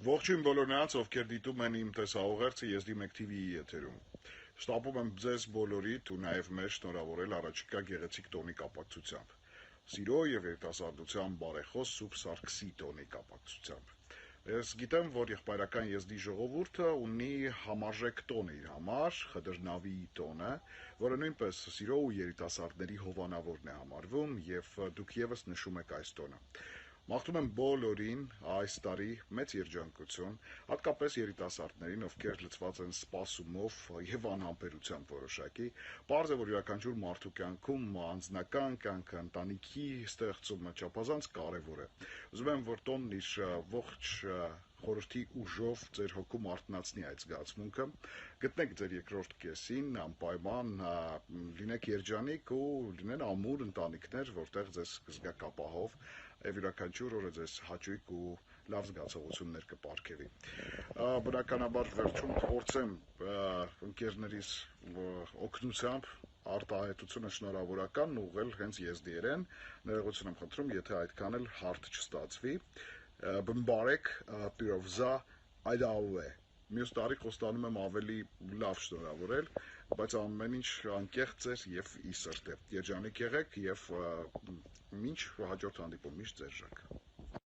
Ողջույն բոլորնաց, ովքեր դիտում են իմ տեսահաղորդը Եզդի 1 TV-ի եթերում։ Շտապում եմ ձեզ բոլորիդ ու նաև մեզ շնորհավորել առաջիկա գեղեցիկ տոնի կապակցությամբ։ Սիրո եւ երիտասարդության բարեխոս Սուրբ Սարգսի տոնի կապակցությամբ։ Ես գիտեմ, որ եղբայրական Եզդի ժողովուրդը ունի համարժեք տոն իր համար, Խդրնավի տոնը, որը նույնպես սիրո ու երիտասարդների հովանավորն է համարվում եւ դուք եւս նշում եք այս տոնը։ Մաղթում եմ բոլորին այս տարի մեծ երջանկություն, հատկապես երիտասարդներին, ովքեր լցված են սպասումով եւ անհամբերությամբ որոշակի, պարզ է, որ յուրաքանչյուր մարդու կյանքում անձնական կյանքը, ընտանիքի ստեղծումը չափազանց կարեւոր է։ Ուզում եմ, որ տոնն իր ողջ խորհրդի ուժով ձեր հոգում արթնացնի այդ զգացմունքը, գտնեք ձեր երկրորդ կեսին, անպայման լինեք երջանիկ ու լինեն ամուր ընտանիքներ, որտեղ ձեզ կզգաք ապահով եւ յուրաքանչյուր օրը ձեզ հաճույք ու լավ զգացողություններ կպարգևի։ Բնականաբար վերջում փորձեմ ընկերներիս օգնությամբ արտահայտությունը շնորհավորական ուղղել հենց եզդիերեն, ներողություն եմ խնդրում, եթե այդքան էլ հարթ չստացվի, բմբարեք պիրովզա այդաուե։ Մյուս տարի խոստանում եմ ավելի լավ շնորհավորել, բայց ամեն ինչ անկեղծ է եւ ի սրտե։ Երջանիկ եղեք եւ մինչ հաջորդ հանդիպում, միշտ ձեր ժակ։